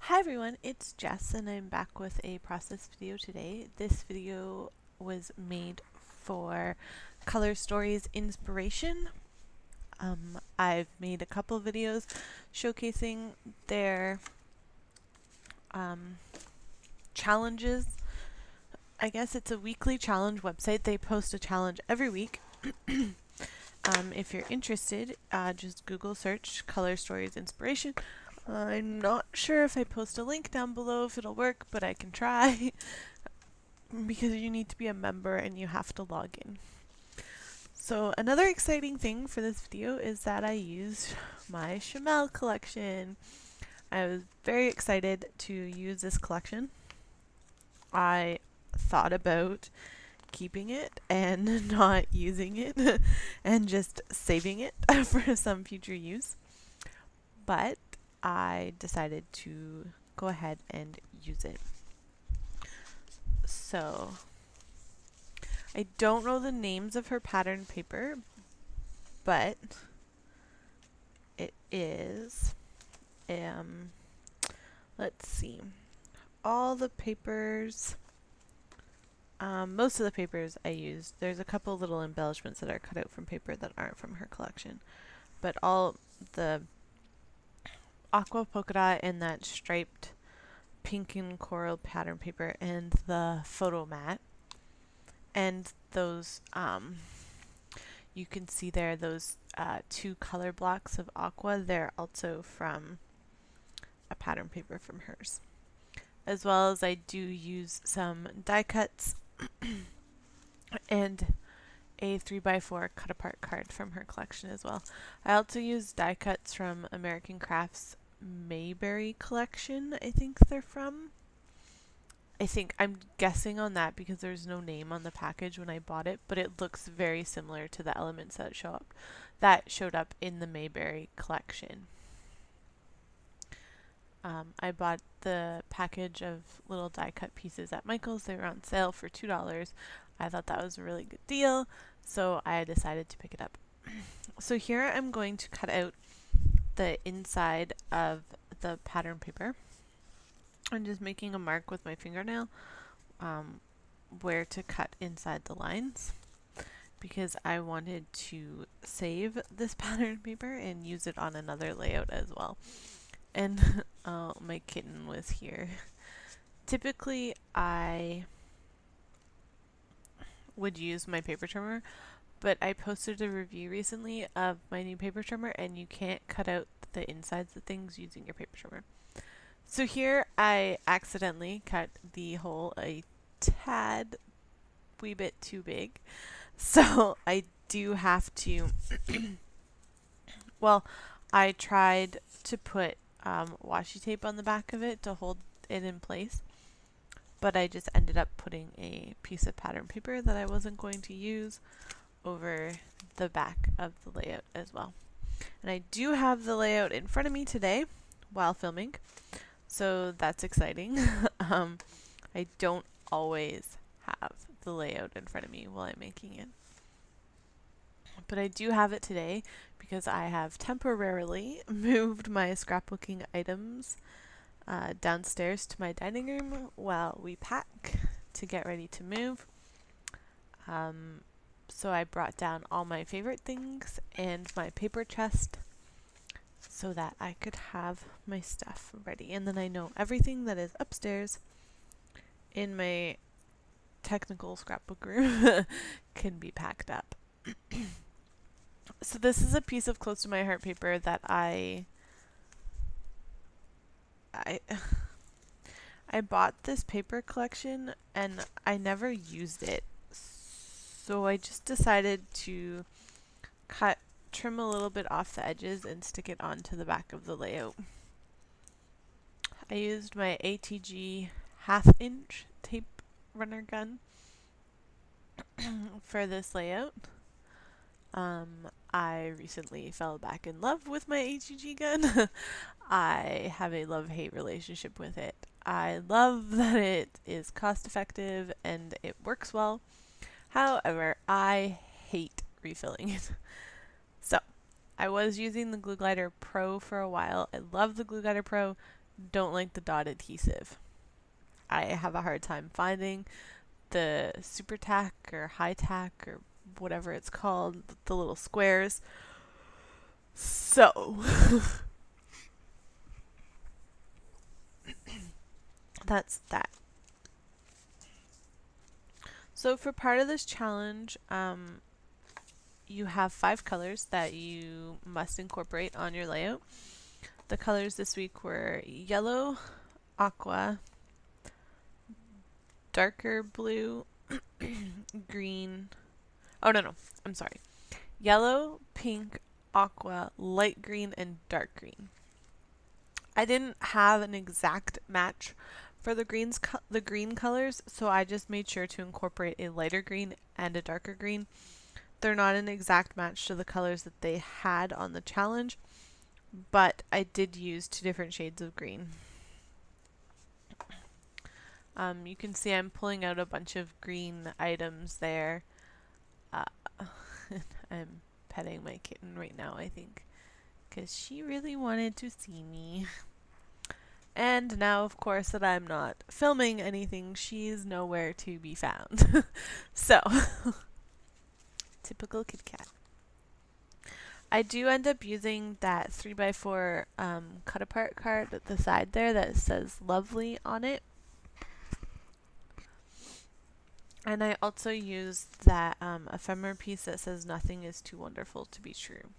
Hi everyone, it's Jess and I'm back with a process video today. This video was made for Color Stories inspiration. I've made a couple videos showcasing their challenges. I guess it's a weekly challenge website. They post a challenge every week. If you're interested, just Google search Color Stories inspiration. I'm not sure if I post a link down below if it'll work, but I can try because you need to be a member and you have to log in. So another exciting thing for this video is that I used my Shimelle collection. I was very excited to use this collection. I thought about keeping it and not using it and just saving it for some future use. But I decided to go ahead and use it. So I don't know the names of her pattern paper, but it is, let's see, all the papers, most of the papers I used, there's a couple little embellishments that are cut out from paper that aren't from her collection, but all the aqua polka dot and that striped pink and coral pattern paper and the photo mat and those you can see there those two color blocks of aqua, they're also from a pattern paper from hers, as well as I do use some die cuts and a 3x4 cut apart card from her collection as well. I also use die cuts from American Crafts Mayberry collection, I think they're from. I'm guessing on that because there's no name on the package when I bought it, but it looks very similar to the elements that showed up in the Mayberry collection. I bought the package of little die cut pieces at Michael's. They were on sale for $2. I thought that was a really good deal, so I decided to pick it up. So here I'm going to cut out the inside of the pattern paper. I'm just making a mark with my fingernail where to cut inside the lines because I wanted to save this pattern paper and use it on another layout as well. And my kitten was here. Typically I would use my paper trimmer, but I posted a review recently of my new paper trimmer and you can't cut out the insides of things using your paper trimmer. So here I accidentally cut the hole a tad wee bit too big. So I do have to, well, I tried to put washi tape on the back of it to hold it in place, but I just ended up putting a piece of pattern paper that I wasn't going to use over the back of the layout as well. And I do have the layout in front of me today while filming, so that's exciting. I don't always have the layout in front of me while I'm making it, but I do have it today because I have temporarily moved my scrapbooking items downstairs to my dining room while we pack to get ready to move. So I brought down all my favorite things and my paper chest so that I could have my stuff ready. And then I know everything that is upstairs in my technical scrapbook room can be packed up. So this is a piece of close to my heart paper that I bought this paper collection and I never used it. So I just decided to trim a little bit off the edges and stick it onto the back of the layout. I used my ATG 1/2 inch tape runner gun for this layout. I recently fell back in love with my ATG gun. I have a love-hate relationship with it. I love that it is cost effective and it works well. However, I hate refilling it. So I was using the Glue Glider Pro for a while. I love the Glue Glider Pro. don't like the dot adhesive. I have a hard time finding the super tack or high tack or whatever it's called, the little squares. So that's that. So for part of this challenge, you have 5 colors that you must incorporate on your layout. The colors this week were yellow, aqua, darker blue, green. Oh, no, I'm sorry. Yellow, pink, aqua, light green, and dark green. I didn't have an exact match for the green colors, so I just made sure to incorporate a lighter green and a darker green. They're not an exact match to the colors that they had on the challenge, but I did use 2 different shades of green. You can see I'm pulling out a bunch of green items there. I'm petting my kitten right now, I think, because she really wanted to see me. And now, of course, that I'm not filming anything, she's nowhere to be found. So, typical Kit Kat. I do end up using that 3x4 cut apart card at the side there that says lovely on it. And I also use that ephemera piece that says nothing is too wonderful to be true.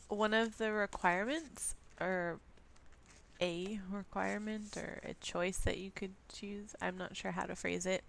One of the requirements, or a requirement or a choice that you could choose, I'm not sure how to phrase it,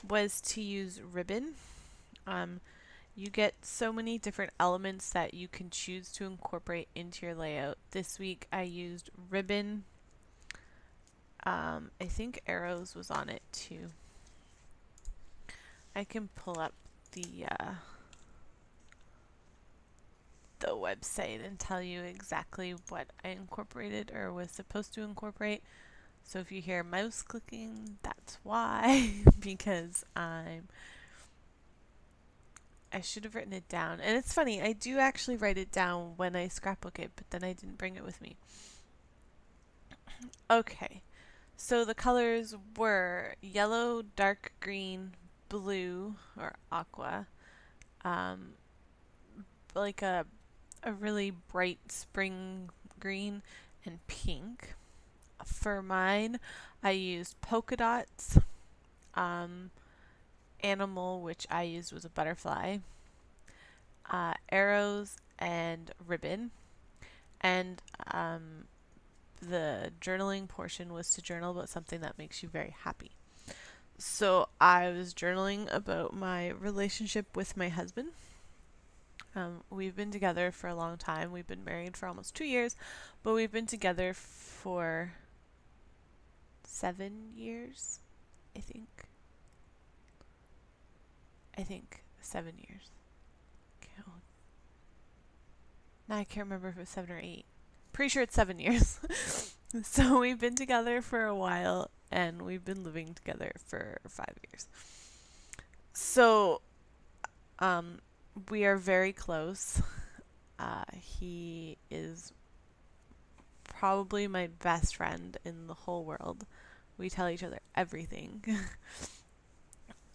was to use ribbon. You get so many different elements that you can choose to incorporate into your layout. This week I used ribbon. I think arrows was on it too. I can pull up the website and tell you exactly what I incorporated or was supposed to incorporate. So if you hear mouse clicking, that's why, because I should have written it down. And it's funny, I do actually write it down when I scrapbook it, but then I didn't bring it with me. Okay, so the colors were yellow, dark green, blue, or aqua, like a really bright spring green, and pink. For mine, I used polka dots, animal, which I used was a butterfly, arrows, and ribbon. And the journaling portion was to journal about something that makes you very happy. So I was journaling about my relationship with my husband. We've been together for a long time. We've been married for almost 2 years, but we've been together for 7 years, I think. 7 years. Now I can't remember if it was 7 or 8. Pretty sure it's 7 years. So we've been together for a while, and we've been living together for 5 years. So, we are very close. He is probably my best friend in the whole world. We tell each other everything.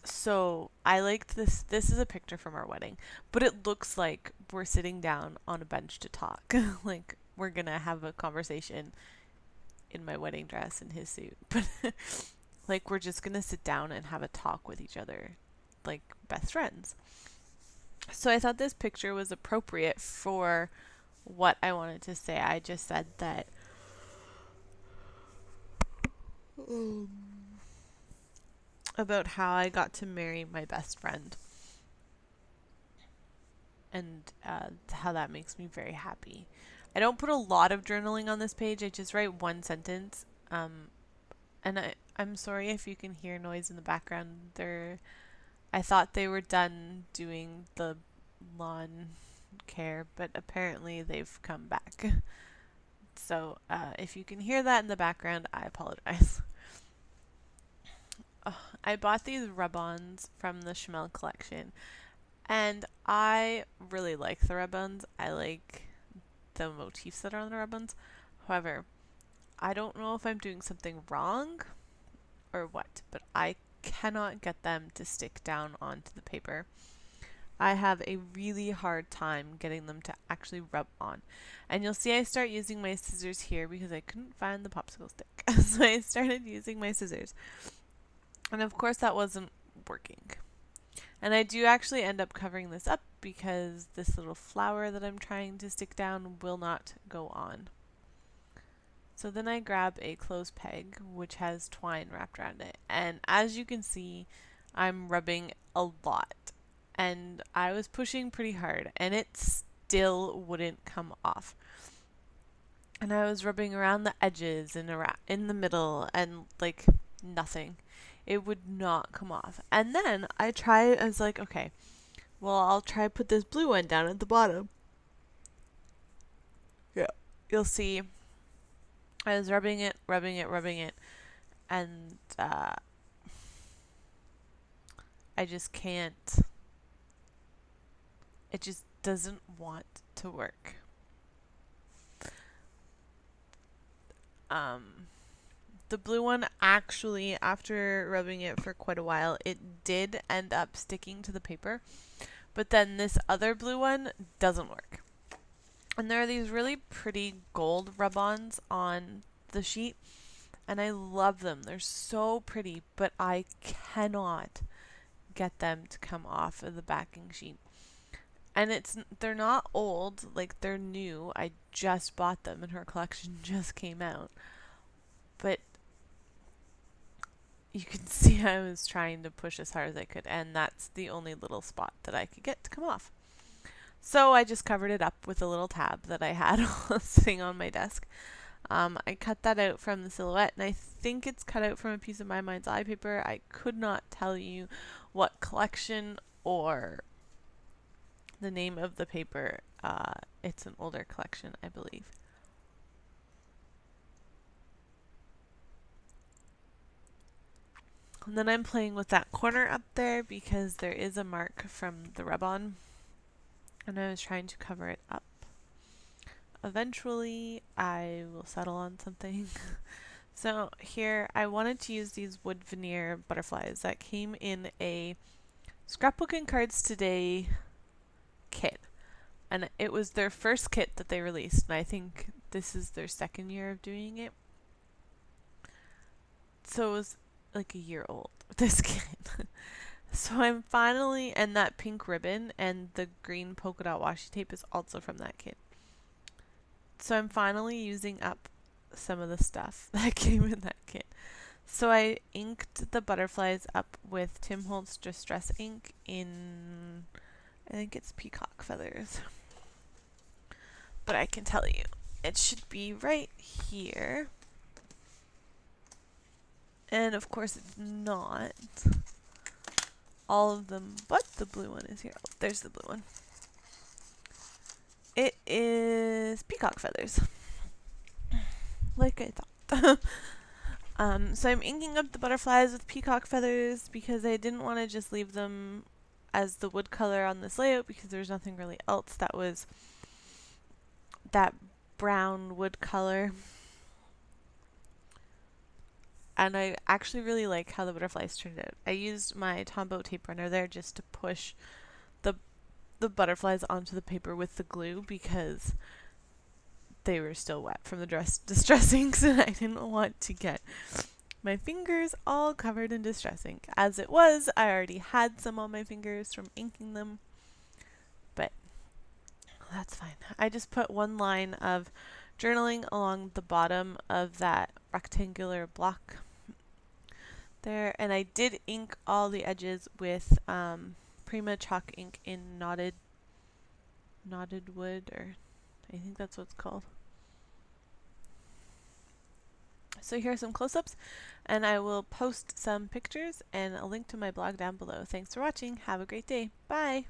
So I liked this. This is a picture from our wedding, but it looks like we're sitting down on a bench to talk. Like we're gonna have a conversation in my wedding dress and his suit. But like we're just gonna sit down and have a talk with each other, like best friends. So I thought this picture was appropriate for what I wanted to say. I just said that about how I got to marry my best friend, and how that makes me very happy. I don't put a lot of journaling on this page. I just write one sentence. And I'm sorry if you can hear noise in the background. I thought they were done doing the lawn care, but apparently they've come back. So if you can hear that in the background, I apologize. I bought these rub-ons from the Shimelle collection, And I really like the ribbons. I like the motifs that are on the ribbons. However, I don't know if I'm doing something wrong or what, but I cannot get them to stick down onto the paper. I have a really hard time getting them to actually rub on. And you'll see I start using my scissors here because I couldn't find the popsicle stick. So I started using my scissors. And of course that wasn't working. And I do actually end up covering this up because this little flower that I'm trying to stick down will not go on. So then I grab a clothes peg which has twine wrapped around it. And as you can see, I'm rubbing a lot. And I was pushing pretty hard and it still wouldn't come off. And I was rubbing around the edges and in the middle and like nothing. It would not come off. And then I was like, okay, well, I'll try to put this blue one down at the bottom. Yeah. You'll see I was rubbing it, and I just can't. It just doesn't want to work. The blue one actually, after rubbing it for quite a while, it did end up sticking to the paper. But then this other blue one doesn't work. And there are these really pretty gold rub-ons on the sheet. And I love them. They're so pretty, but I cannot get them to come off of the backing sheet. And they're not old, like they're new. I just bought them and her collection just came out. But you can see I was trying to push as hard as I could, and that's the only little spot that I could get to come off. So I just covered it up with a little tab that I had sitting on my desk. I cut that out from the silhouette, and I think it's cut out from a piece of My Mind's Eye paper. I could not tell you what collection or the name of the paper. It's an older collection, I believe. And then I'm playing with that corner up there because there is a mark from the rub-on, and I was trying to cover it up. Eventually, I will settle on something. So here, I wanted to use these wood veneer butterflies that came in a Scrapbook and Cards Today kit. And it was their first kit that they released, and I think this is their second year of doing it. So it was like a year old, this kit. So I'm finally, and that pink ribbon and the green polka dot washi tape is also from that kit. So I'm finally using up some of the stuff that came in that kit. So I inked the butterflies up with Tim Holtz Distress ink in, I think it's peacock feathers. But I can tell you, it should be right here. And of course it's not. All of them but the blue one is here. Oh, there's the blue one. It is peacock feathers. Like I thought. So I'm inking up the butterflies with peacock feathers because I didn't want to just leave them as the wood color on this layout because there's nothing really else that was that brown wood color. And I actually really like how the butterflies turned out. I used my Tombow tape runner there just to push the butterflies onto the paper with the glue because they were still wet from the distress inks and I didn't want to get my fingers all covered in distress ink. As it was, I already had some on my fingers from inking them, but that's fine. I just put one line of journaling along the bottom of that rectangular block there, and I did ink all the edges with Prima chalk ink in knotted wood, or I think that's what it's called. So here are some close-ups, and I will post some pictures and a link to my blog down below. Thanks for watching. Have a great day. Bye!